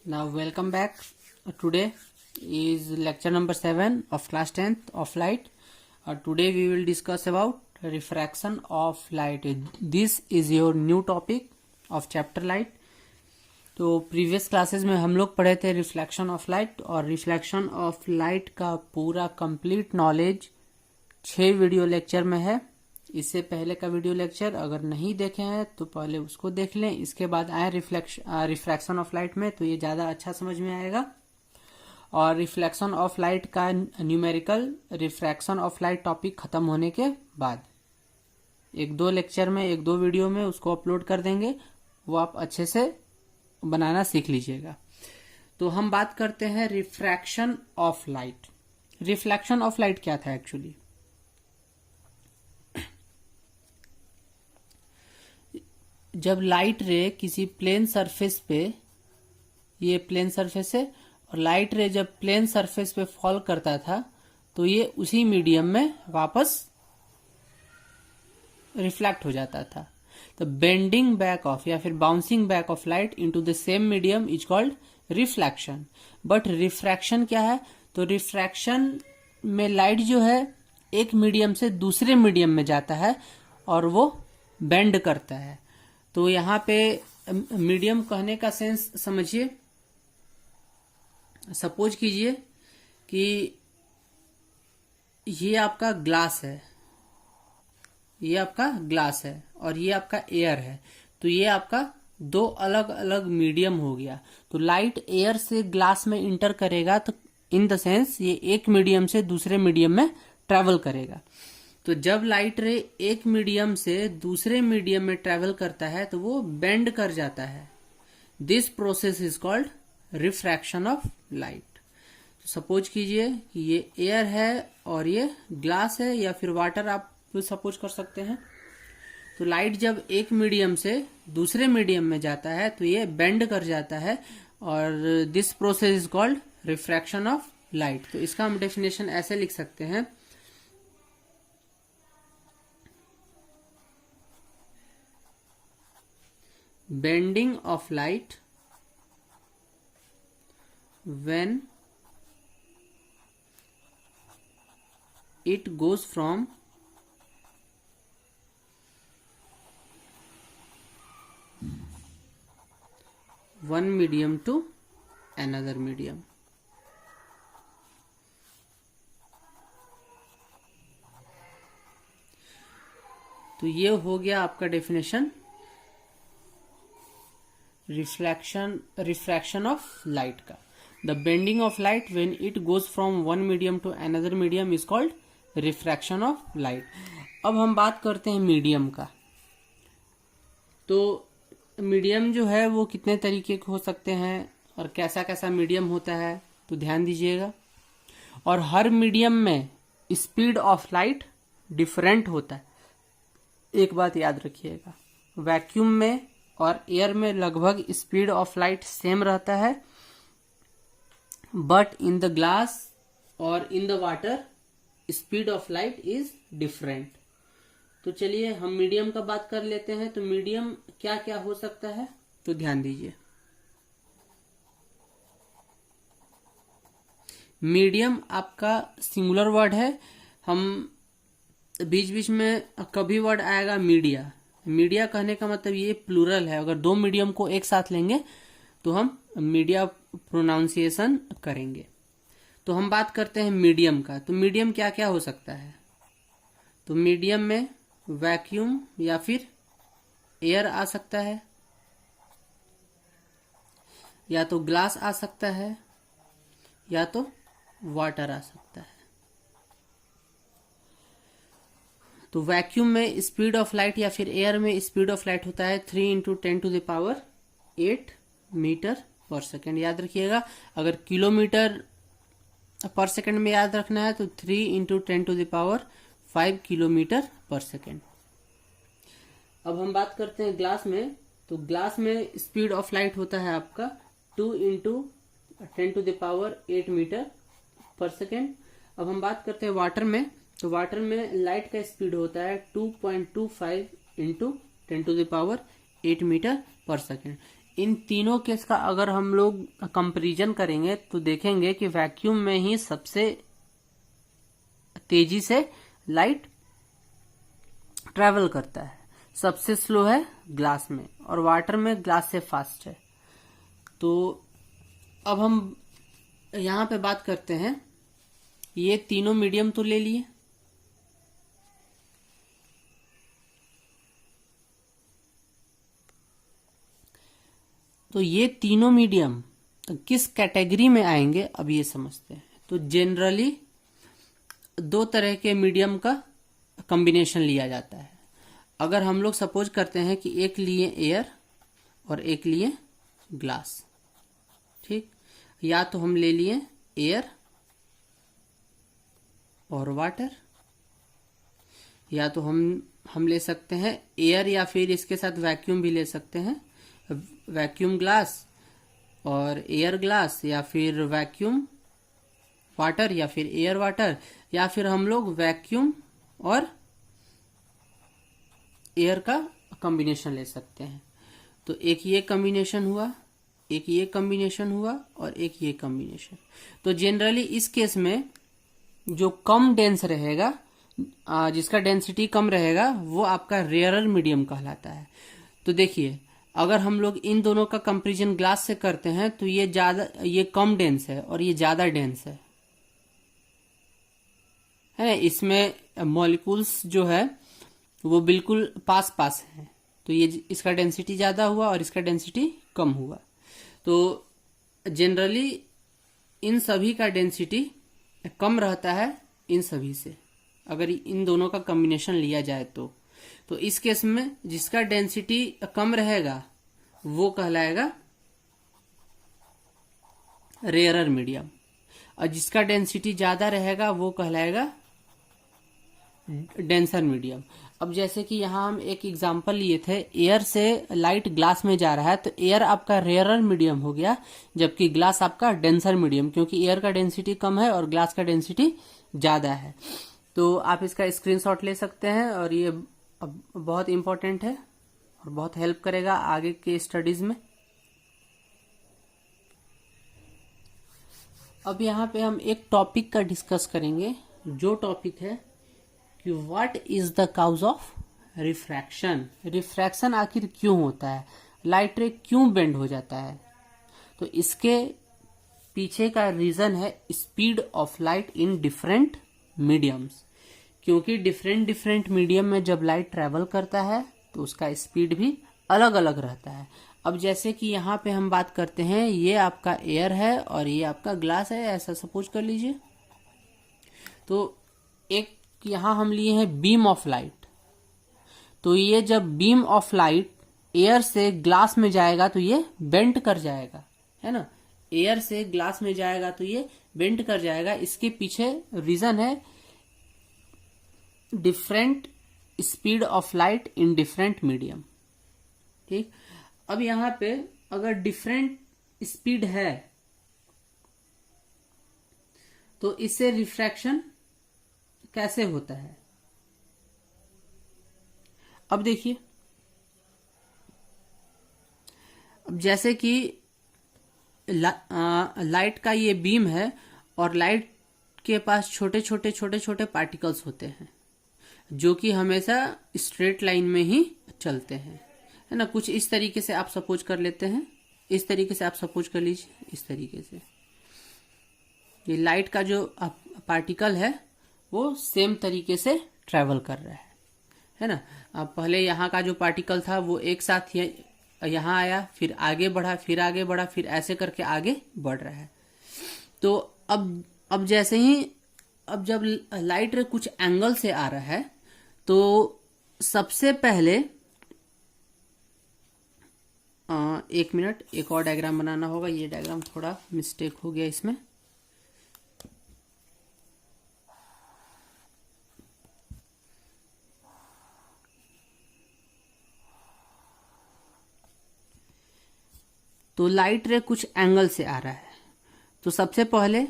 Now welcome back. Today is lecture number 7 of class 10th of light. Today we will discuss about refraction of light. This is your new topic of chapter light. तो previous classes में हम लोग पढ़े थे reflection of light, और reflection of light का पूरा complete knowledge 6 video lecture में है। इससे पहले का वीडियो लेक्चर अगर नहीं देखे हैं तो पहले उसको देख लें, इसके बाद आए रिफ्लेक्शन ऑफ लाइट में, तो ये ज़्यादा अच्छा समझ में आएगा। और रिफ्लेक्शन ऑफ लाइट का numerical refraction of light topic खत्म होने के बाद एक दो लेक्चर में, एक दो वीडियो में उसको अपलोड कर देंगे, वो आप अच्छे से बनाना सीख लीजिएगा। तो हम बात करते हैं refraction of light. Reflection of light क्या था एक्चुअली? जब लाइट रे किसी प्लेन सरफेस पे, ये प्लेन सरफेस है, और लाइट रे जब प्लेन सरफेस पे फॉल करता था तो ये उसी मीडियम में वापस रिफ्लेक्ट हो जाता था। तो बेंडिंग बैक ऑफ या फिर bouncing back of light into the same medium is called reflection. But refraction क्या है? तो रिफ्रैक्शन में लाइट जो है एक मीडियम से दूसरे मीडियम में जाता है और वो बेंड करता है। तो यहाँ पे मीडियम कहने का सेंस समझिए। सपोज कीजिए कि ये आपका ग्लास है, ये आपका ग्लास है और ये आपका एयर है। तो ये आपका दो अलग अलग मीडियम हो गया। तो लाइट एयर से ग्लास में इंटर करेगा, तो इन द सेंस ये एक मीडियम से दूसरे मीडियम में ट्रेवल करेगा। तो जब लाइट रे एक मीडियम से दूसरे मीडियम में ट्रेवल करता है तो वो बेंड कर जाता है। This process is called refraction of light. तो सपोज कीजिए कि ये एयर है और ये ग्लास है, या फिर वाटर आप सपोज कर सकते हैं। तो लाइट जब एक मीडियम से दूसरे मीडियम में जाता है तो ये बेंड कर जाता है, और this process is called refraction of light. तो इसका हम डेफिनेशन ऐसे लिख सकते हैं, bending of light when it goes from one medium to another medium। तो ये हो गया आपका डेफिनेशन रिफ्रैक्शन ऑफ लाइट का। The bending of light when it goes from one medium to another medium is called refraction of light. अब हम बात करते हैं मीडियम का। तो मीडियम जो है वो कितने तरीके के हो सकते हैं और कैसा कैसा मीडियम होता है, तो ध्यान दीजिएगा। और हर मीडियम में स्पीड ऑफ लाइट डिफरेंट होता है। एक बात याद रखिएगा, वैक्यूम में और एयर में लगभग स्पीड ऑफ लाइट सेम रहता है, बट इन द ग्लास और in the water speed of light is different. तो चलिए हम मीडियम का बात कर लेते हैं। तो मीडियम क्या क्या हो सकता है, तो ध्यान दीजिए। मीडियम आपका सिंगुलर वर्ड है। हम बीच बीच में कभी वर्ड आएगा मीडिया। मीडिया कहने का मतलब ये प्लूरल है। अगर दो मीडियम को एक साथ लेंगे तो हम मीडिया प्रोनाउंसिएशन करेंगे। तो हम बात करते हैं मीडियम का। तो मीडियम क्या क्या हो सकता है? तो मीडियम में वैक्यूम या फिर एयर आ सकता है, या तो ग्लास आ सकता है, या तो वाटर आ सकता है। तो वैक्यूम में स्पीड ऑफ लाइट या फिर एयर में स्पीड ऑफ लाइट होता है 3 × 10⁸ मीटर पर सेकेंड। याद रखिएगा, अगर किलोमीटर पर सेकेंड में याद रखना है तो 3 × 10⁵ किलोमीटर पर सेकेंड। अब हम बात करते हैं ग्लास में। तो ग्लास में स्पीड ऑफ लाइट होता है आपका 2 × 10⁸ मीटर पर सेकेंड। अब हम बात करते हैं वाटर में। तो वाटर में लाइट का स्पीड होता है 2.25 × 10⁸ मीटर पर सेकेंड। इन तीनों केस का अगर हम लोग कंपैरिजन करेंगे तो देखेंगे कि वैक्यूम में ही सबसे तेजी से लाइट ट्रैवल करता है, सबसे स्लो है ग्लास में, और वाटर में ग्लास से फास्ट है। तो अब हम यहां पे बात करते हैं, ये तीनों मीडियम तो ले लिए, तो ये तीनों मीडियम किस कैटेगरी में आएंगे अब ये समझते हैं। तो जनरली दो तरह के मीडियम का कॉम्बिनेशन लिया जाता है। अगर हम लोग सपोज करते हैं कि एक लिए एयर और एक लिए ग्लास, ठीक, या तो हम ले लिए एयर और वाटर, या तो हम ले सकते हैं एयर या फिर इसके साथ वैक्यूम भी ले सकते हैं, वैक्यूम ग्लास और एयर ग्लास, या फिर वैक्यूम वाटर या फिर एयर वाटर, या फिर हम लोग वैक्यूम और एयर का कॉम्बिनेशन ले सकते हैं। तो एक ये कॉम्बिनेशन हुआ, एक ये कॉम्बिनेशन हुआ और एक ये कॉम्बिनेशन। तो जनरली इस केस में जो कम डेंस रहेगा, जिसका डेंसिटी कम रहेगा, वो आपका रेयरर मीडियम कहलाता है। तो देखिए, अगर हम लोग इन दोनों का कंपैरिजन ग्लास से करते हैं तो ये कम डेंस है और ये ज्यादा डेंस है ना। इसमें मॉलिक्यूल्स जो है वो बिल्कुल पास पास है, तो ये इसका डेंसिटी ज्यादा हुआ और इसका डेंसिटी कम हुआ। तो जनरली इन सभी का डेंसिटी कम रहता है इन सभी से, अगर इन दोनों का कॉम्बिनेशन लिया जाए तो इस केस में जिसका डेंसिटी कम रहेगा वो कहलाएगा रेयरर मीडियम, और जिसका डेंसिटी ज्यादा रहेगा वो कहलाएगा डेंसर मीडियम। अब जैसे कि यहाँ हम एक एग्जांपल लिए थे, एयर से लाइट ग्लास में जा रहा है, तो एयर आपका रेयरर मीडियम हो गया, जबकि ग्लास आपका डेंसर मीडियम, क्योंकि एयर का डेंसिटी कम है और ग्लास का डेंसिटी ज्यादा है। तो आप इसका स्क्रीनशॉट ले सकते हैं, और ये बहुत इंपॉर्टेंट है और बहुत हेल्प करेगा आगे के स्टडीज में। अब यहाँ पे हम एक टॉपिक का डिस्कस करेंगे, जो टॉपिक है कि what is the cause of refraction. Refraction आखिर क्यों होता है, लाइट रे क्यों बेंड हो जाता है। तो इसके पीछे का रीजन है speed of light in different mediums, क्योंकि डिफरेंट डिफरेंट मीडियम में जब लाइट ट्रेवल करता है तो उसका स्पीड भी अलग अलग रहता है। अब जैसे कि यहाँ पे हम बात करते हैं, ये आपका एयर है और ये आपका ग्लास है, ऐसा सपोज कर लीजिए। तो एक यहाँ हम लिए हैं बीम ऑफ लाइट, तो ये जब बीम ऑफ लाइट एयर से ग्लास में जाएगा तो ये बेंड कर जाएगा, है ना। एयर से ग्लास में जाएगा तो ये बेंड कर जाएगा। इसके पीछे रीजन है different speed of light in different medium, ठीक। अब यहां पे अगर डिफरेंट स्पीड है तो इससे रिफ्रैक्शन कैसे होता है। अब देखिए, अब जैसे कि लाइट का ये बीम है और लाइट के पास छोटे छोटे पार्टिकल्स होते हैं जो कि हमेशा स्ट्रेट लाइन में ही चलते हैं, है ना। कुछ इस तरीके से आप सपोज कर लेते हैं, इस तरीके से आप सपोज कर लीजिए, इस तरीके से ये लाइट का जो पार्टिकल है वो सेम तरीके से ट्रेवल कर रहा है ना। अब पहले यहाँ का जो पार्टिकल था वो एक साथ यहाँ आया, फिर आगे बढ़ा, फिर आगे बढ़ा, फिर ऐसे करके आगे बढ़ रहा है। तो अब जैसे ही अब जब लाइट कुछ एंगल से आ रहा है तो सबसे पहले एक मिनट, एक और डायग्राम बनाना होगा। ये डायग्राम थोड़ा मिस्टेक हो गया इसमें। तो लाइट रे कुछ एंगल से आ रहा है, तो सबसे पहले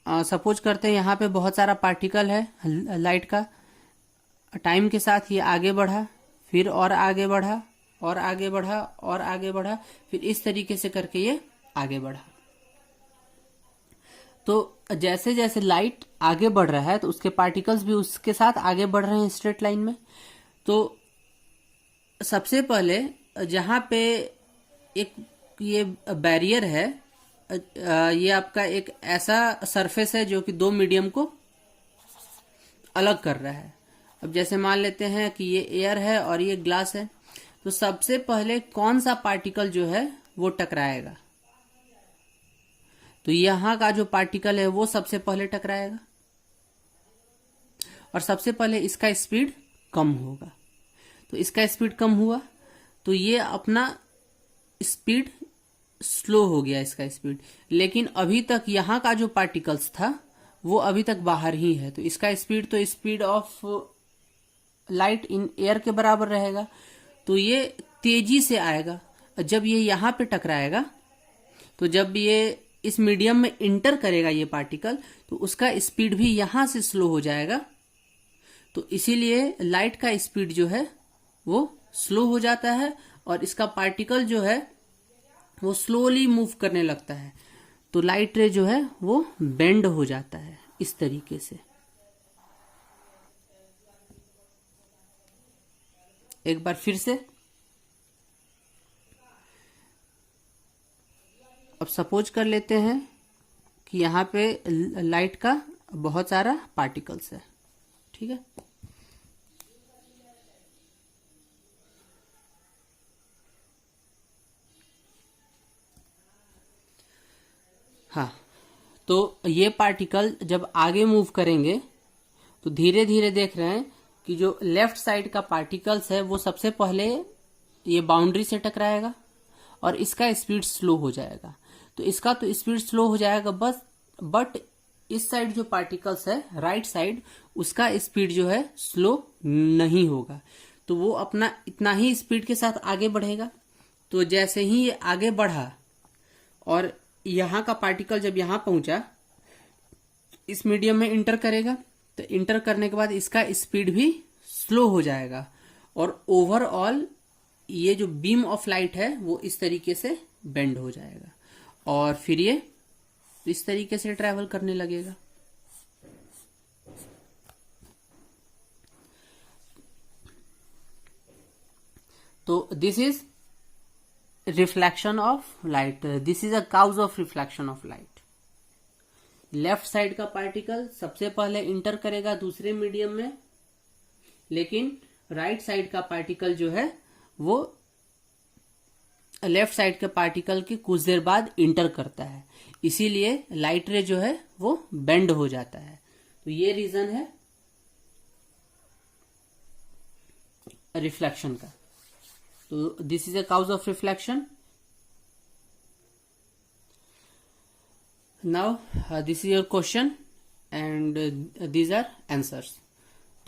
सपोज करते हैं यहाँ पे बहुत सारा पार्टिकल है लाइट का, टाइम के साथ ये आगे बढ़ा, फिर और आगे बढ़ा और आगे बढ़ा और आगे बढ़ा, फिर इस तरीके से करके ये आगे बढ़ा। तो जैसे जैसे लाइट आगे बढ़ रहा है तो उसके पार्टिकल्स भी उसके साथ आगे बढ़ रहे हैं स्ट्रेट लाइन में। तो सबसे पहले जहां पे एक ये बैरियर है, ये आपका एक ऐसा सरफेस है जो कि दो मीडियम को अलग कर रहा है। अब जैसे मान लेते हैं कि ये एयर है और ये ग्लास है, तो सबसे पहले कौन सा पार्टिकल जो है वो टकराएगा? तो यहां का जो पार्टिकल है वो सबसे पहले टकराएगा और सबसे पहले इसका स्पीड कम होगा। तो इसका स्पीड कम हुआ तो ये अपना स्पीड स्लो हो गया, इसका स्पीड। लेकिन अभी तक यहाँ का जो पार्टिकल्स था वो अभी तक बाहर ही है, तो इसका स्पीड तो speed of light in air के बराबर रहेगा। तो ये तेजी से आएगा। जब ये यहाँ पे टकराएगा तो जब ये इस मीडियम में इंटर करेगा ये पार्टिकल, तो उसका स्पीड भी यहां से स्लो हो जाएगा। तो इसीलिए लाइट का स्पीड जो है वो स्लो हो जाता है और इसका पार्टिकल जो है वो स्लोली मूव करने लगता है। तो लाइट रे जो है वो बेंड हो जाता है इस तरीके से। एक बार फिर से, अब सपोज कर लेते हैं कि यहाँ पे लाइट का बहुत सारा पार्टिकल्स है, ठीक है। हाँ, तो ये पार्टिकल जब आगे मूव करेंगे तो धीरे धीरे देख रहे हैं कि जो लेफ्ट साइड का पार्टिकल्स है वो सबसे पहले ये बाउंड्री से टकराएगा और इसका स्पीड स्लो हो जाएगा। तो इसका तो स्पीड स्लो हो जाएगा बस, बट इस साइड जो पार्टिकल्स है राइट साइड, उसका स्पीड जो है स्लो नहीं होगा। तो वो अपना इतना ही स्पीड के साथ आगे बढ़ेगा। तो जैसे ही ये आगे बढ़ा और यहाँ का पार्टिकल जब यहाँ पहुंचा, इस मीडियम में इंटर करेगा, तो इंटर करने के बाद इसका स्पीड भी स्लो हो जाएगा और ओवरऑल ये जो बीम ऑफ लाइट है वो इस तरीके से बेंड हो जाएगा और फिर ये इस तरीके से ट्रैवल करने लगेगा। तो this is reflection of light, this is a cause of reflection of light. Left side का पार्टिकल सबसे पहले इंटर करेगा दूसरे मीडियम में, लेकिन राइट साइड का पार्टिकल जो है वो लेफ्ट साइड के पार्टिकल के कुछ देर बाद इंटर करता है, इसीलिए लाइट रे जो है वो बेंड हो जाता है। तो ये रीजन है रिफ्लेक्शन का। तो this is a cause of reflection. Now this is your question and these are answers.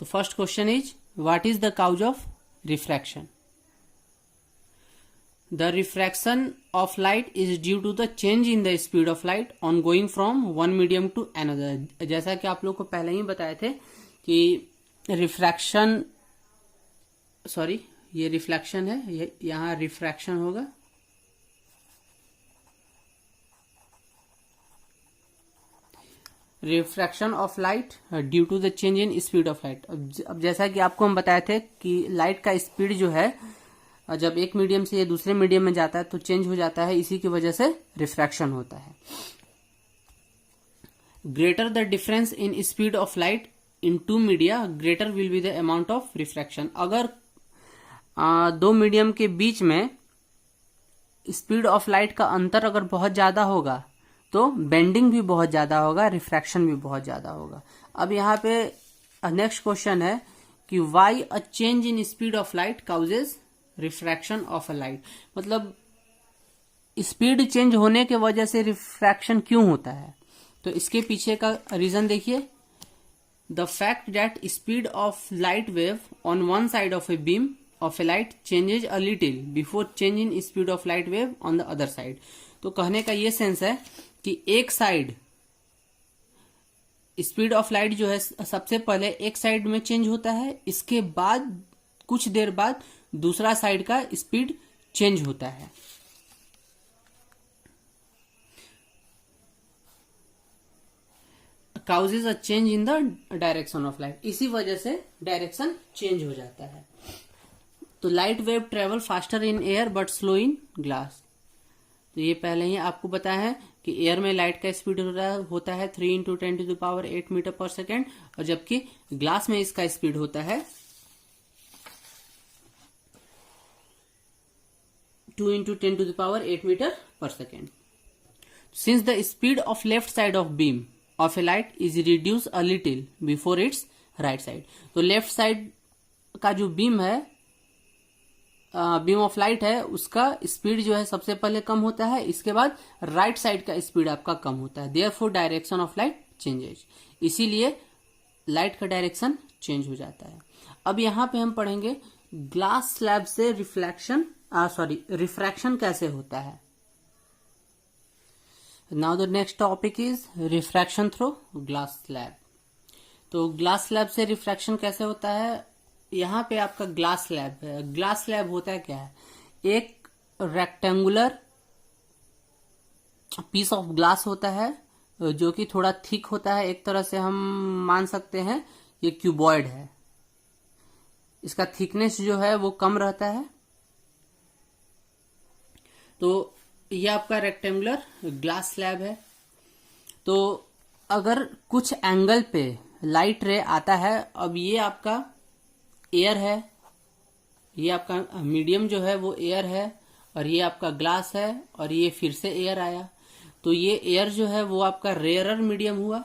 तो first question is, what is the cause of refraction? The refraction of light is due to the change in the speed of light on going from one medium to another. जैसा कि आप लोग को पहले ही बताए थे कि रिफ्रैक्शन, सॉरी ये रिफ्लेक्शन है, ये यहाँ रिफ्रैक्शन होगा। Refraction of light due to the change in speed of light. अब जैसा कि आपको हम बताए थे कि लाइट का स्पीड जो है जब एक मीडियम से ये दूसरे मीडियम में जाता है तो चेंज हो जाता है, इसी की वजह से रिफ्रैक्शन होता है। Greater the difference in speed of light in two media, greater will be the amount of refraction. अगर दो मीडियम के बीच में स्पीड ऑफ लाइट का अंतर अगर बहुत ज्यादा होगा तो बेंडिंग भी बहुत ज्यादा होगा, रिफ्रैक्शन भी बहुत ज्यादा होगा। अब यहाँ पे नेक्स्ट क्वेश्चन है कि why a change in speed of light causes refraction of a light. मतलब स्पीड चेंज होने के वजह से रिफ्रैक्शन क्यों होता है? तो इसके पीछे का रीजन देखिए, the fact that speed of light wave on one side of a beam of A light changes a little before change in speed of light wave on the other side. तो कहने का ये sense है कि एक side speed of light जो है सबसे पहले एक साइड में चेंज होता है, इसके बाद कुछ देर बाद दूसरा साइड का स्पीड चेंज होता है। Causes a change in the direction of light, इसी वजह से डायरेक्शन चेंज हो जाता है। तो light wave travel faster in air but slow in glass. तो ये पहले ही आपको बताया है कि एयर में लाइट का स्पीड होता है 3 × 10⁸ मीटर पर सेकेंड, और जबकि ग्लास में इसका स्पीड होता है 2 × 10⁸ मीटर पर second. Since the speed of left side of beam of A light is reduce a little before it's right side. तो लेफ्ट साइड का जो बीम है, बीम ऑफ लाइट है, उसका स्पीड जो है सबसे पहले कम होता है, इसके बाद राइट साइड का स्पीड आपका कम होता है। Therefore direction of light changes, इसीलिए लाइट का डायरेक्शन चेंज हो जाता है। अब यहां पे हम पढ़ेंगे ग्लास स्लैब से रिफ्रैक्शन कैसे होता है। Now the next topic is refraction through glass slab. तो ग्लास स्लैब से रिफ्रैक्शन कैसे होता है, यहाँ पे आपका ग्लास स्लैब है। ग्लास स्लैब होता है क्या है, एक रेक्टेंगुलर पीस ऑफ ग्लास होता है जो कि थोड़ा थिक होता है। एक तरह से हम मान सकते हैं ये क्यूबॉइड है, इसका थिकनेस जो है वो कम रहता है। तो ये आपका रेक्टेंगुलर ग्लास स्लैब है। तो अगर कुछ एंगल पे लाइट रे आता है, अब ये आपका एयर है, ये आपका मीडियम जो है वो एयर है, और ये आपका ग्लास है, और ये फिर से एयर आया। तो ये एयर जो है वो आपका रेयरर मीडियम हुआ,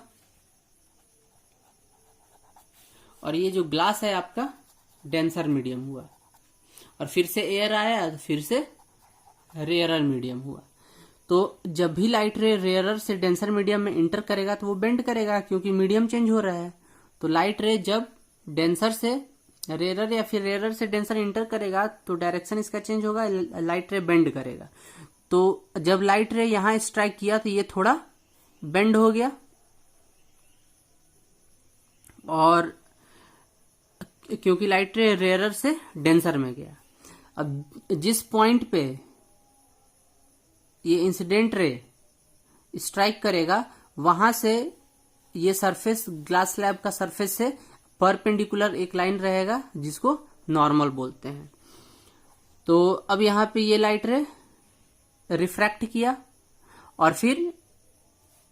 और ये जो ग्लास है आपका डेंसर मीडियम हुआ, और फिर से एयर आया तो फिर से रेयरर मीडियम हुआ। तो जब भी लाइट रे रेयरर से डेंसर मीडियम में इंटर करेगा तो वो बेंड करेगा, क्योंकि मीडियम चेंज हो रहा है। तो लाइट रे जब डेंसर से रेयरर या फिर रेयरर से डेंसर इंटर करेगा तो डायरेक्शन इसका चेंज होगा, लाइट रे बेंड करेगा। तो जब लाइट रे यहां स्ट्राइक किया तो ये थोड़ा बेंड हो गया, और क्योंकि लाइट रे रेयरर से डेंसर में गया। अब जिस पॉइंट पे ये इंसिडेंट रे स्ट्राइक करेगा, वहां से ये सरफेस, ग्लास स्लैब का सरफेस से परपेंडिकुलर एक लाइन रहेगा जिसको नॉर्मल बोलते हैं। तो अब यहां पे ये लाइट रे रिफ्रैक्ट किया, और फिर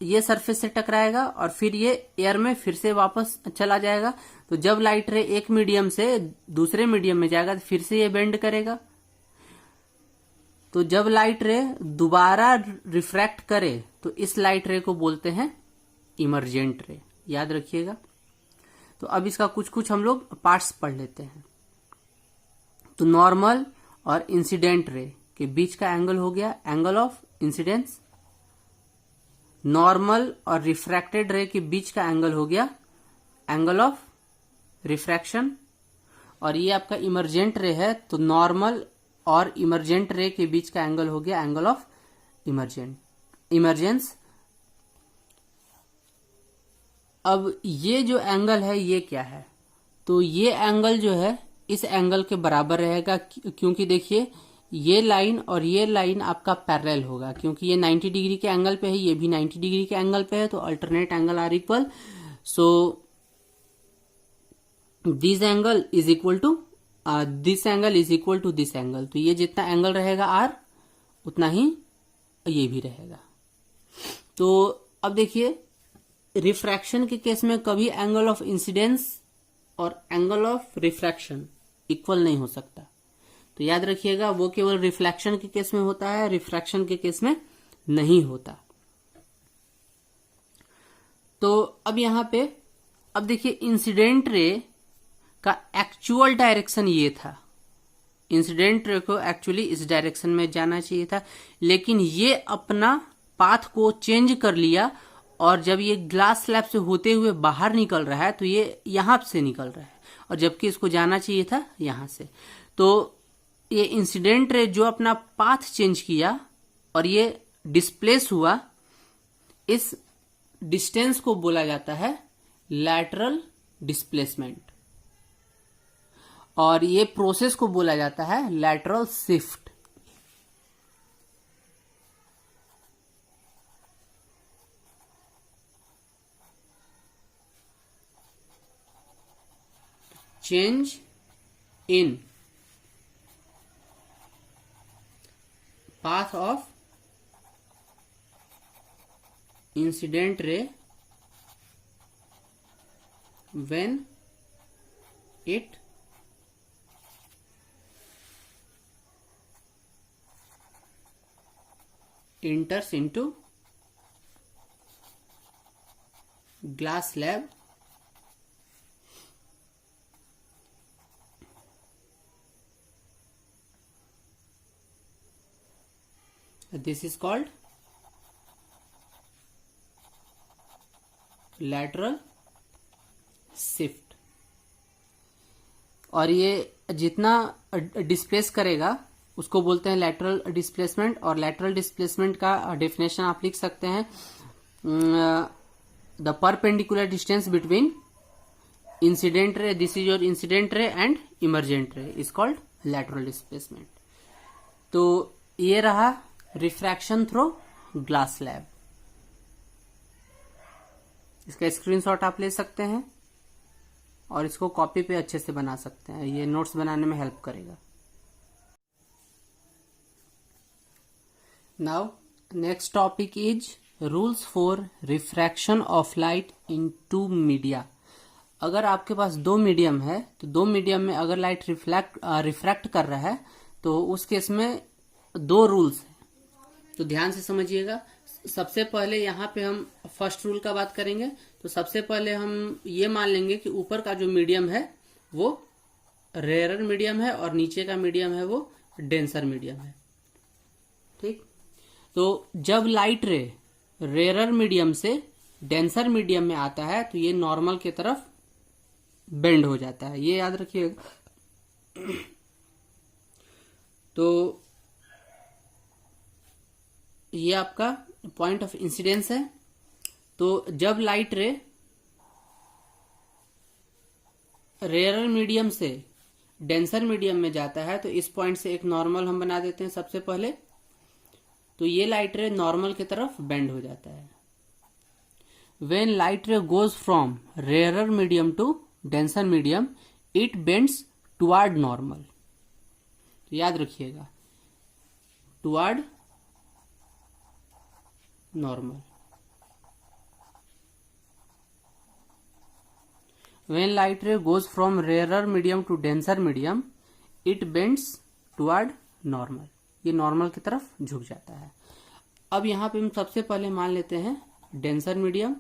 ये सरफेस से टकराएगा, और फिर ये एयर में फिर से वापस चला जाएगा। तो जब लाइट रे एक मीडियम से दूसरे मीडियम में जाएगा तो फिर से ये बेंड करेगा। तो जब लाइट रे दोबारा रिफ्रैक्ट करे तो इस लाइट रे को बोलते हैं इमर्जेंट रे, याद रखिएगा। तो अब इसका कुछ कुछ हम लोग पार्ट्स पढ़ लेते हैं। तो नॉर्मल और इंसिडेंट रे के बीच का एंगल हो गया एंगल ऑफ इंसिडेंस। नॉर्मल और रिफ्रैक्टेड रे के बीच का एंगल हो गया एंगल ऑफ रिफ्रैक्शन। और ये आपका इमर्जेंट रे है, तो नॉर्मल और इमर्जेंट रे के बीच का एंगल हो गया एंगल ऑफ इमर्जेंस। अब ये जो एंगल है ये क्या है, तो ये एंगल जो है इस एंगल के बराबर रहेगा, क्योंकि देखिए ये लाइन और ये लाइन आपका पैरेलल होगा, क्योंकि ये 90 डिग्री के एंगल पे है, ये भी 90 डिग्री के एंगल पे है। तो alternate angle are equal, so this angle is equal to this angle is equal to this angle. तो ये जितना एंगल रहेगा आर, उतना ही ये भी रहेगा। तो अब देखिए रिफ्रैक्शन के केस में कभी एंगल ऑफ इंसिडेंस और एंगल ऑफ रिफ्रैक्शन इक्वल नहीं हो सकता। तो याद रखिएगा, वो केवल रिफ्लेक्शन के केस में होता है, रिफ्रैक्शन के केस में नहीं होता। तो अब यहां पे अब देखिए इंसिडेंट रे का एक्चुअल डायरेक्शन ये था। इंसिडेंट रे को एक्चुअली इस डायरेक्शन में जाना चाहिए था, लेकिन ये अपना पाथ को चेंज कर लिया, और जब ये ग्लास स्लैब से होते हुए बाहर निकल रहा है तो ये यहां से निकल रहा है, और जबकि इसको जाना चाहिए था यहां से। तो ये इंसिडेंट रे जो अपना पाथ चेंज किया और ये डिस्प्लेस हुआ, इस डिस्टेंस को बोला जाता है लैटरल डिस्प्लेसमेंट। और ये प्रोसेस को बोला जाता है lateral shift. Change in path of incident ray when it enters into glass slab this is called lateral shift। और ये जितना डिस्प्लेस करेगा उसको बोलते हैं लैटरल डिस्प्लेसमेंट। और लैटरल डिस्प्लेसमेंट का डेफिनेशन आप लिख सकते हैं the perpendicular distance between incident ray, this is your incident ray and emergent रे, इज कॉल्ड लैटरल डिस्प्लेसमेंट। तो ये रहा रिफ्रैक्शन थ्रू ग्लास स्लैब। इसका स्क्रीनशॉट आप ले सकते हैं और इसको कॉपी पे अच्छे से बना सकते हैं, ये नोट्स बनाने में हेल्प करेगा। Now next topic is rules for refraction of light in two media. अगर आपके पास दो मीडियम है तो दो मीडियम में अगर लाइट रिफ्रैक्ट कर रहा है तो उस केस में दो रूल्स है, तो ध्यान से समझिएगा। सबसे पहले यहाँ पे हम फर्स्ट रूल का बात करेंगे। तो सबसे पहले हम ये मान लेंगे कि ऊपर का जो मीडियम है वो रेयरर मीडियम है और नीचे का मीडियम है वो डेंसर मीडियम है। ठीक, तो जब लाइट रे रेयरर मीडियम से डेंसर मीडियम में आता है तो ये नॉर्मल की तरफ बेंड हो जाता है, ये याद रखिएगा। तो ये आपका पॉइंट ऑफ इंसिडेंस है। तो जब लाइट रे रेयरर मीडियम से डेंसर मीडियम में जाता है तो इस पॉइंट से एक नॉर्मल हम बना देते हैं सबसे पहले। तो ये लाइट रे नॉर्मल की तरफ बेंड हो जाता है। When light ray goes from rarer medium to denser medium it bends toward normal. तो याद रखिएगा, toward normal. When light ray goes from rarer medium to denser medium, it bends toward normal। ये normal की तरफ झुक जाता है। अब यहाँ पे हम सबसे पहले मान लेते हैं डेंसर मीडियम,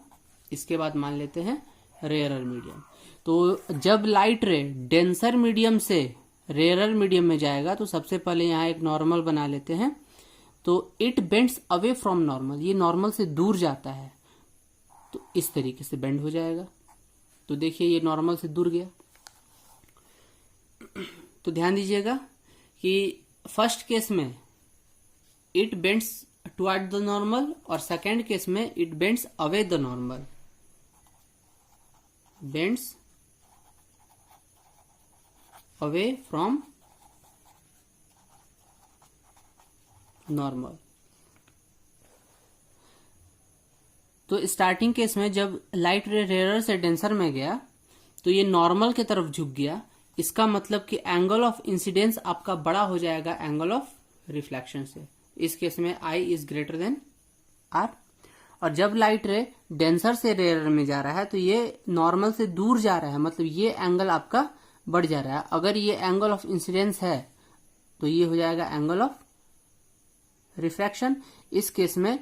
इसके बाद मान लेते हैं रेयरर मीडियम। तो जब लाइट रे डेंसर मीडियम से रेयरर मीडियम में जाएगा तो सबसे पहले यहाँ एक नॉर्मल बना लेते हैं। तो it bends away from normal, ये नॉर्मल से दूर जाता है तो इस तरीके से बेंड हो जाएगा। तो देखिए ये नॉर्मल से दूर गया। तो ध्यान दीजिएगा कि फर्स्ट केस में it bends toward the normal और सेकेंड केस में it bends away the normal, bends away from normal. तो स्टार्टिंग केस में जब लाइट रे रेयरर से डेंसर में गया तो ये नॉर्मल की तरफ झुक गया। इसका मतलब कि एंगल ऑफ इंसिडेंस आपका बड़ा हो जाएगा एंगल ऑफ रिफ्लेक्शन से। इस केस में I is greater than R। और जब लाइट रे डेंसर से रेयरर में जा रहा है तो ये नॉर्मल से दूर जा रहा है, मतलब ये एंगल आपका बढ़ जा रहा है। अगर ये एंगल ऑफ इंसिडेंस है तो ये हो जाएगा एंगल ऑफ रिफ्रैक्शन। इस केस में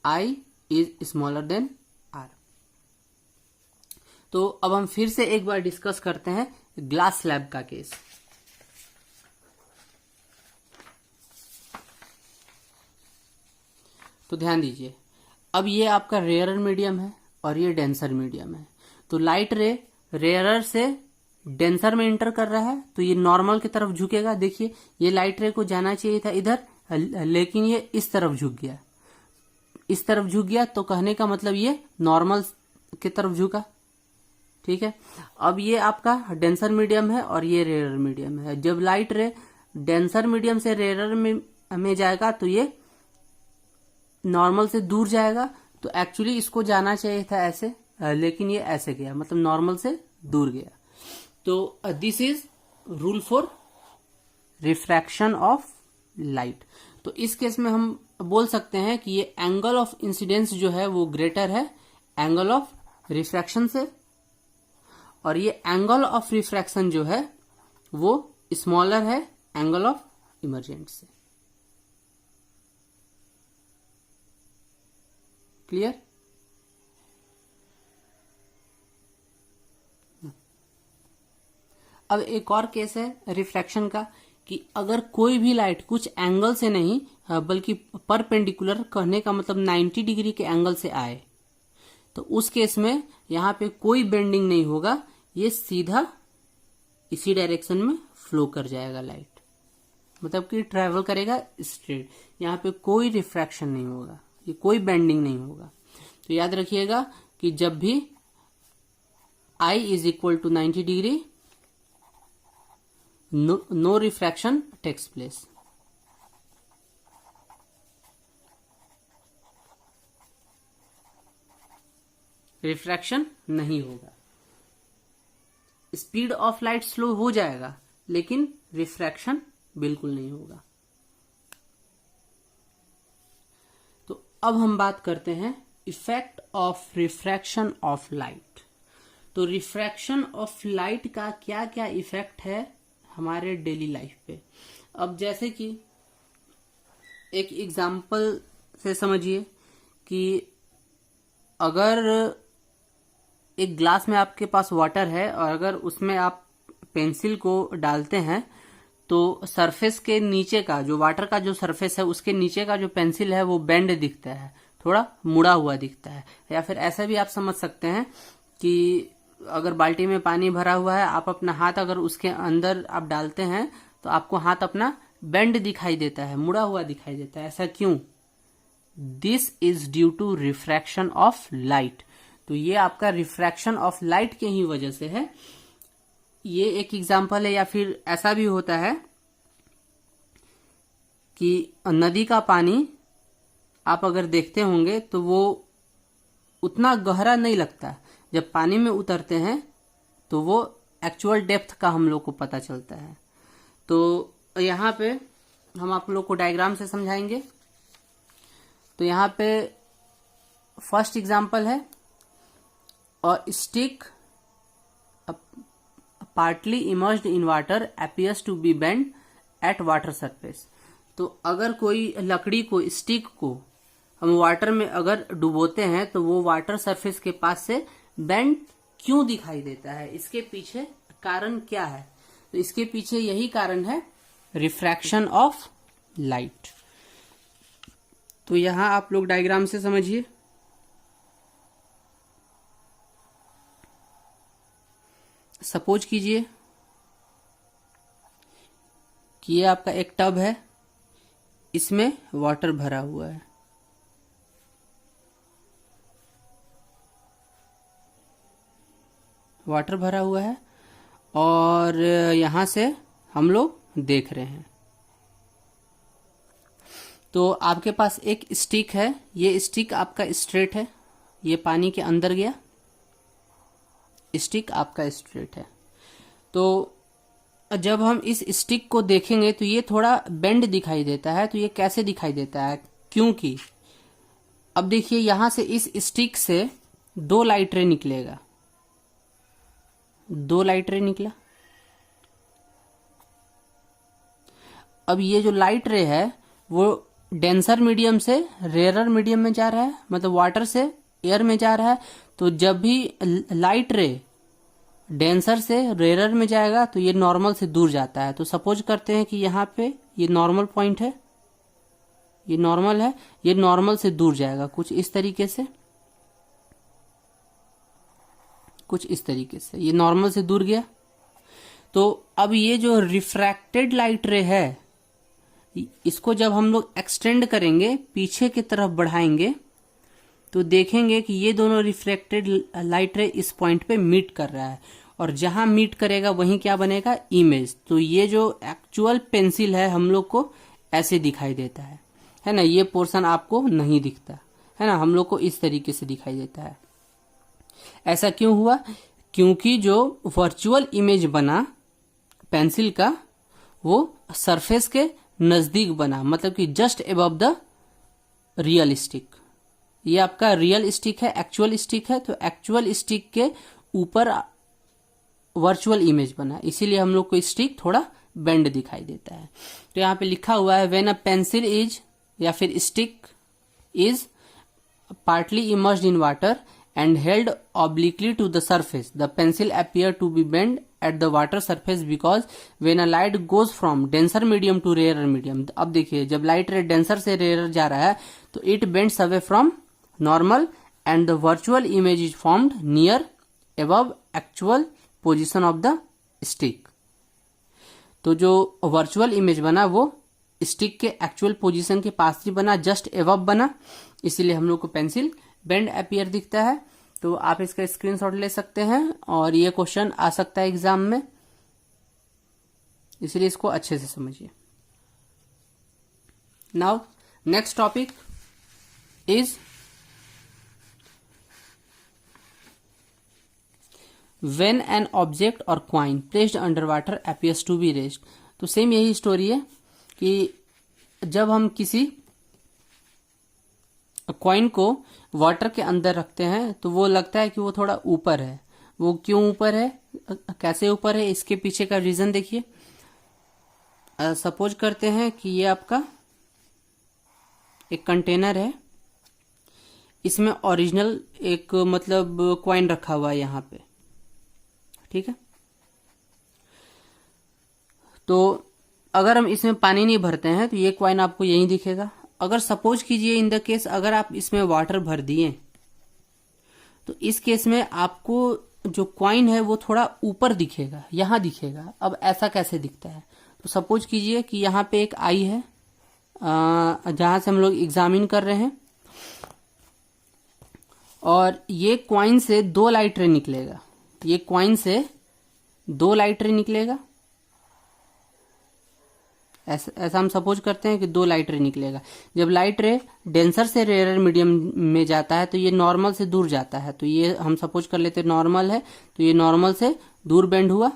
I is smaller than R। तो अब हम फिर से एक बार डिस्कस करते हैं ग्लास स्लैब का केस। तो ध्यान दीजिए, अब ये आपका रेयरर मीडियम है और ये डेंसर मीडियम है। तो लाइट रे रेयरर से डेंसर में एंटर कर रहा है तो ये नॉर्मल की तरफ झुकेगा। देखिए ये लाइट रे को जाना चाहिए था इधर, लेकिन ये इस तरफ झुक गया, इस तरफ झुक गया। तो कहने का मतलब ये नॉर्मल की तरफ झुका। ठीक है। अब ये आपका डेंसर मीडियम है और ये रेयर मीडियम है। जब लाइट रे डेंसर मीडियम से रेयर में जाएगा तो ये नॉर्मल से दूर जाएगा। तो एक्चुअली इसको जाना चाहिए था ऐसे, लेकिन ये ऐसे गया, मतलब नॉर्मल से दूर गया। तो this is rule for refraction of light. तो इस केस में हम बोल सकते हैं कि ये एंगल ऑफ इंसिडेंस जो है वो ग्रेटर है एंगल ऑफ रिफ्रैक्शन से, और ये एंगल ऑफ रिफ्रैक्शन जो है वो स्मॉलर है एंगल ऑफ इमर्जेंट से। क्लियर? अब एक और केस है रिफ्रैक्शन का कि अगर कोई भी लाइट कुछ एंगल से नहीं बल्कि परपेंडिकुलर, कहने का मतलब 90 डिग्री के एंगल से आए, तो उस केस में यहां पे कोई बेंडिंग नहीं होगा, ये सीधा इसी डायरेक्शन में फ्लो कर जाएगा लाइट, मतलब कि ट्रेवल करेगा स्ट्रेट। यहाँ पे कोई रिफ्रैक्शन नहीं होगा, ये कोई बेंडिंग नहीं होगा। तो याद रखिएगा कि जब भी I is equal to 90 degree, no refraction takes place. Refraction नहीं होगा। स्पीड ऑफ लाइट स्लो हो जाएगा लेकिन रिफ्रैक्शन बिल्कुल नहीं होगा। तो अब हम बात करते हैं effect of refraction of light. तो रिफ्रैक्शन ऑफ लाइट का क्या क्या इफेक्ट है हमारे डेली लाइफ पे। अब जैसे कि एक एग्जांपल से समझिए कि अगर एक ग्लास में आपके पास वाटर है और अगर उसमें आप पेंसिल को डालते हैं तो सरफेस के नीचे का जो वाटर का जो सरफेस है उसके नीचे का जो पेंसिल है वो बेंड दिखता है, थोड़ा मुड़ा हुआ दिखता है। या फिर ऐसा भी आप समझ सकते हैं कि अगर बाल्टी में पानी भरा हुआ है, आप अपना हाथ अगर उसके अंदर आप डालते हैं तो आपको हाथ अपना बेंड दिखाई देता है, मुड़ा हुआ दिखाई देता है। ऐसा क्यों? This is due to refraction of light. तो ये आपका रिफ्रैक्शन ऑफ लाइट के ही वजह से है। ये एक एग्जांपल है। या फिर ऐसा भी होता है कि नदी का पानी आप अगर देखते होंगे तो वो उतना गहरा नहीं लगता, जब पानी में उतरते हैं तो वो एक्चुअल डेप्थ का हम लोग को पता चलता है। तो यहाँ पे हम आप लोग को डायग्राम से समझाएंगे। तो यहाँ पे फर्स्ट एग्जांपल है, और stick partly immersed in water appears to be bend at water surface. तो अगर कोई लकड़ी को, स्टिक को हम वाटर में अगर डुबोते हैं तो वो वाटर सरफेस के पास से बेंड क्यों दिखाई देता है, इसके पीछे कारण क्या है? तो इसके पीछे यही कारण है, रिफ्रैक्शन ऑफ लाइट। तो यहां आप लोग डायग्राम से समझिए। सपोज कीजिए कि ये आपका एक टब है, इसमें वाटर भरा हुआ है। वाटर भरा हुआ है और यहां से हम लोग देख रहे हैं। तो आपके पास एक स्टिक है, ये स्टिक आपका स्ट्रेट है, ये पानी के अंदर गया, स्टिक आपका स्ट्रेट है। तो जब हम इस स्टिक को देखेंगे तो ये थोड़ा बेंड दिखाई देता है। तो ये कैसे दिखाई देता है? क्योंकि अब देखिए यहां से इस स्टिक से दो लाइट रे निकलेगा, दो लाइट रे निकला। अब ये जो लाइट रे है वो डेंसर मीडियम से रेयर मीडियम में जा रहा है, मतलब वाटर से एयर में जा रहा है। तो जब भी लाइट रे डेंसर से रेयर में जाएगा तो ये नॉर्मल से दूर जाता है। तो सपोज करते हैं कि यहाँ पे ये नॉर्मल पॉइंट है, ये नॉर्मल है, ये नॉर्मल से दूर जाएगा कुछ इस तरीके से, कुछ इस तरीके से, ये नॉर्मल से दूर गया। तो अब ये जो रिफ्रैक्टेड लाइट रे है, इसको जब हम लोग एक्सटेंड करेंगे, पीछे की तरफ बढ़ाएंगे, तो देखेंगे कि ये दोनों रिफ्रैक्टेड लाइट रे इस पॉइंट पे मीट कर रहा है, और जहां मीट करेगा वहीं क्या बनेगा, इमेज। तो ये जो एक्चुअल पेंसिल है हम लोग को ऐसे दिखाई देता है ना, ये पोर्शन आपको नहीं दिखता है ना, हम लोग को इस तरीके से दिखाई देता है। ऐसा क्यों हुआ, क्योंकि जो वर्चुअल इमेज बना पेंसिल का वो सरफेस के नजदीक बना, मतलब कि just above the real stick. ये आपका रियल स्टिक है, एक्चुअल स्टिक है, तो एक्चुअल स्टिक के ऊपर वर्चुअल इमेज बना, इसीलिए हम लोग को स्टिक थोड़ा बेंड दिखाई देता है। तो यहाँ पे लिखा हुआ है व्हेन अ पेंसिल इज या फिर stick is partly immersed in water and held obliquely to the surface, the pencil appear to be bent at the water surface because when a light goes from denser medium to rarer medium, अब देखिए जब light रे denser से rare जा रहा है तो it bends away from normal and the virtual image is formed near above actual position of the stick। तो जो वर्चुअल इमेज बना वो स्टिक के एक्चुअल पोजीशन के पास ही बना, जस्ट एवब बना, इसीलिए हम लोग को पेंसिल बेंड अपीयर दिखता है। तो आप इसका स्क्रीनशॉट ले सकते हैं और ये क्वेश्चन आ सकता है एग्जाम में, इसलिए इसको अच्छे से समझिए। Now next topic is when an object और coin placed under water appears to be raised. तो सेम यही स्टोरी है कि जब हम किसी कॉइन को वाटर के अंदर रखते हैं तो वो लगता है कि वो थोड़ा ऊपर है। वो क्यों ऊपर है, कैसे ऊपर है, इसके पीछे का रीजन देखिए। सपोज करते हैं कि ये आपका एक कंटेनर है, इसमें ओरिजिनल एक मतलब कॉइन रखा हुआ है यहाँ पे, ठीक है। तो अगर हम इसमें पानी नहीं भरते हैं तो ये कॉइन आपको यहीं दिखेगा। अगर सपोज कीजिए इन द केस अगर आप इसमें वाटर भर दिए तो इस केस में आपको जो कॉइन है वो थोड़ा ऊपर दिखेगा, यहां दिखेगा। अब ऐसा कैसे दिखता है, तो सपोज कीजिए कि यहाँ पे एक आई है जहां से हम लोग एग्जामिन कर रहे हैं, और ये कॉइन से 2 लाइट रे निकलेगा, ये कॉइन से 2 लाइट रे निकलेगा। ऐसा हम सपोज करते हैं कि 2 लाइट रे निकलेगा। जब लाइट रे डेंसर से रेयर मीडियम में जाता है तो ये नॉर्मल से दूर जाता है, तो ये हम सपोज कर लेते हैं नॉर्मल है, तो ये नॉर्मल से दूर बेंड हुआ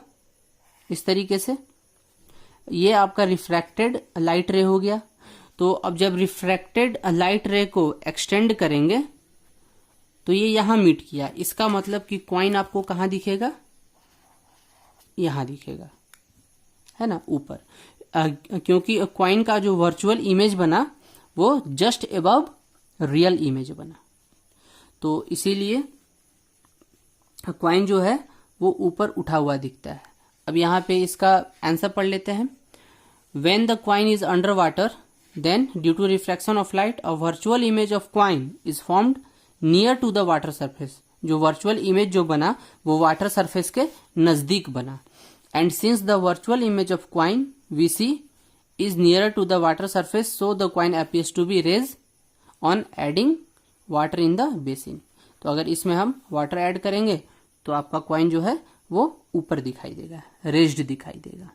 इस तरीके से। ये आपका रिफ्रैक्टेड लाइट रे हो गया। तो अब जब रिफ्रैक्टेड लाइट रे को एक्सटेंड करेंगे तो ये यहां मीट किया, इसका मतलब कि कॉइन आपको कहां दिखेगा, यहां दिखेगा, है ना, ऊपर। क्योंकि कॉइन का जो वर्चुअल इमेज बना वो जस्ट अबव रियल इमेज बना, तो इसीलिए कॉइन जो है वो ऊपर उठा हुआ दिखता है। अब यहाँ पे इसका आंसर पढ़ लेते हैं। When the coin is under water then due to reflection of light a virtual image of coin is formed near to the water surface. जो वर्चुअल इमेज जो बना वो वाटर सरफेस के नजदीक बना। And since the virtual image of coin we see is nearer to the water surface, so the coin appears to be raised on adding water in the basin। तो अगर इसमें हम वाटर ऐड करेंगे तो आपका कॉइन जो है वो ऊपर दिखाई देगा, रेज्ड दिखाई देगा।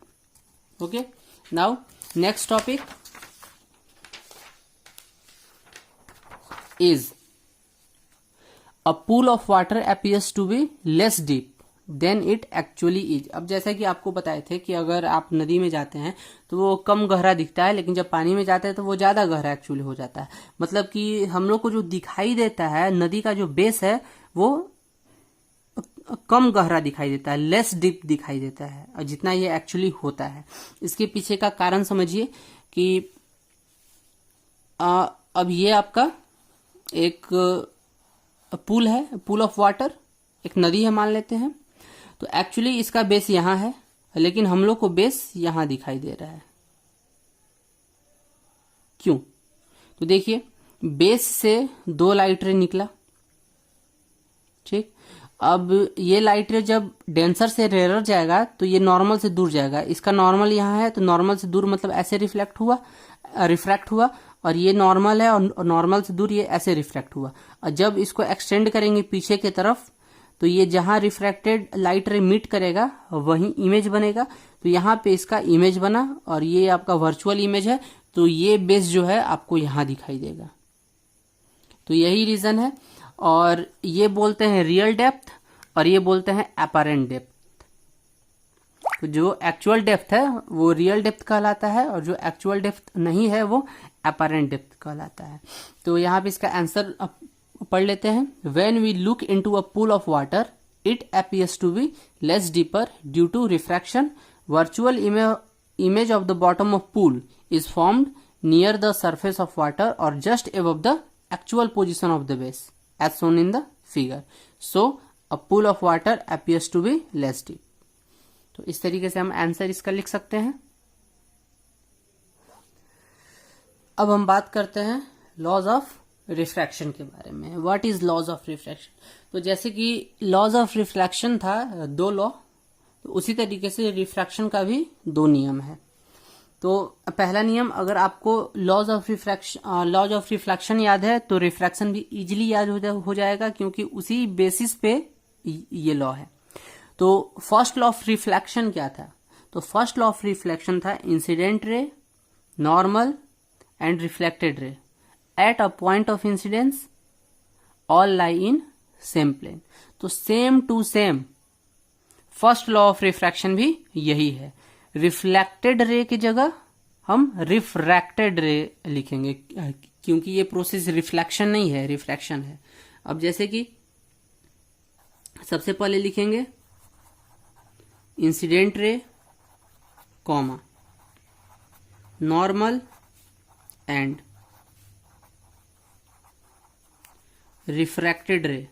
Okay, now next topic is a pool of water appears to be less deep than it actually is. अब जैसा कि आपको बताए थे कि अगर आप नदी में जाते हैं तो वो कम गहरा दिखता है, लेकिन जब पानी में जाते हैं तो वो ज्यादा गहरा एक्चुअली हो जाता है। मतलब कि हम लोग को जो दिखाई देता है नदी का जो बेस है वो कम गहरा दिखाई देता है, लेस डीप दिखाई देता है, और जितना ये एक्चुअली होता है। इसके पीछे का कारण समझिए कि अब ये आपका एक पूल है, पूल ऑफ वाटर, एक नदी है मान लेते हैं। तो एक्चुअली इसका बेस यहां है, लेकिन हम लोग को बेस यहां दिखाई दे रहा है। क्यों? तो देखिए बेस से 2 लाइट रे निकला, ठीक। अब ये लाइट रे जब डेंसर से रेयर जाएगा तो ये नॉर्मल से दूर जाएगा। इसका नॉर्मल यहाँ है तो नॉर्मल से दूर मतलब ऐसे रिफ्रैक्ट हुआ, और ये नॉर्मल है और नॉर्मल से दूर ये ऐसे रिफ्रैक्ट हुआ। और जब इसको एक्सटेंड करेंगे पीछे की तरफ तो ये जहां रिफ्रैक्टेड लाइट रे मीट करेगा वहीं इमेज बनेगा। तो यहाँ पे इसका इमेज बना और ये आपका वर्चुअल इमेज है, तो ये बेस जो है आपको यहां दिखाई देगा। तो यही रीजन है। और ये बोलते हैं रियल डेप्थ और ये बोलते हैं अपैरेंट डेप्थ। तो जो एक्चुअल डेप्थ है वो रियल डेप्थ कहलाता है और जो एक्चुअल डेप्थ नहीं है वो अपैरेंट डेप्थ कहलाता है। तो यहाँ पे इसका आंसर पढ़ लेते हैं। When we look into a pool of water it appears to be less deeper due to refraction. Virtual image of the bottom of pool is formed near the surface of water or just above the actual position of the base as shown in the figure. So a pool of water appears to be less deep. तो इस तरीके से हम answer इसका लिख सकते हैं। अब हम बात करते हैं लॉज ऑफ रिफ्रैक्शन के बारे में। What is laws of refraction? तो जैसे कि लॉज ऑफ रिफ्रैक्शन था 2 लॉ, तो उसी तरीके से रिफ्रैक्शन का भी 2 नियम है। तो पहला नियम, अगर आपको लॉज ऑफ रिफ्रैक्शन याद है तो रिफ्रैक्शन भी इजीली याद हो जाएगा, क्योंकि उसी बेसिस पे ये लॉ है। तो फर्स्ट लॉ ऑफ रिफ्लेक्शन क्या था? तो फर्स्ट लॉ ऑफ रिफ्लेक्शन था incident ray, normal and reflected ray at a point of incidence all lie in same plane. तो same to same first law of refraction भी यही है। Reflected ray की जगह हम रिफ्रैक्टेड रे लिखेंगे, क्योंकि ये प्रोसेस रिफ्लेक्शन नहीं है, रिफ्रैक्शन है। अब जैसे कि सबसे पहले लिखेंगे incident ray comma normal and refracted रे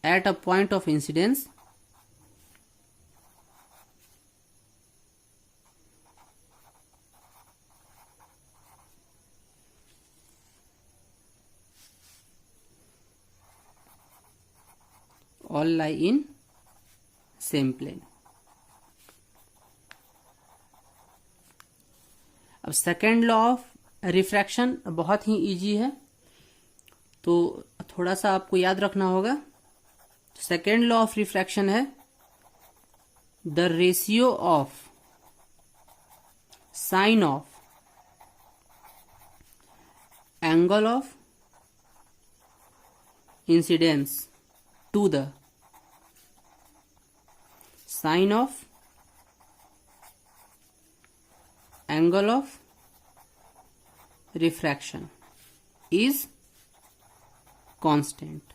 at a point of incidence all lie in same plane। अब सेकेंड लॉ ऑफ रिफ्रैक्शन बहुत ही इजी है, तो थोड़ा सा आपको याद रखना होगा। सेकेंड लॉ ऑफ रिफ्रैक्शन है the ratio of sine of angle of incidence to the sine of angle of refraction is constant.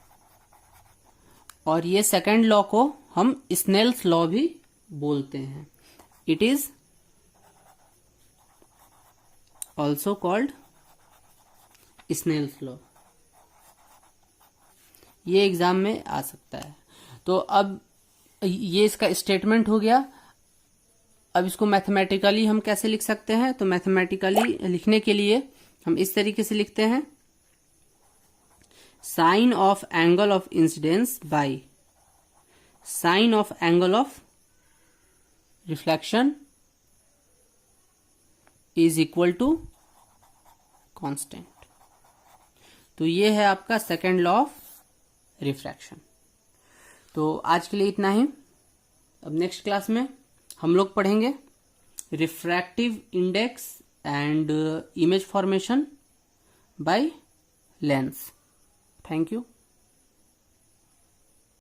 और ये सेकेंड लॉ को हम स्नेल्स लॉ भी बोलते हैं। It is also called Snell's law. ये exam में आ सकता है। तो अब ये इसका स्टेटमेंट हो गया। अब इसको मैथमेटिकली हम कैसे लिख सकते हैं? तो मैथमेटिकली लिखने के लिए हम इस तरीके से लिखते हैं, sine of angle of incidence by sine of angle of reflection is equal to constant. तो ये है आपका सेकेंड लॉ ऑफ रिफ्रैक्शन। तो आज के लिए इतना ही। अब नेक्स्ट क्लास में हम लोग पढ़ेंगे refractive index and image formation by lens. Thank you.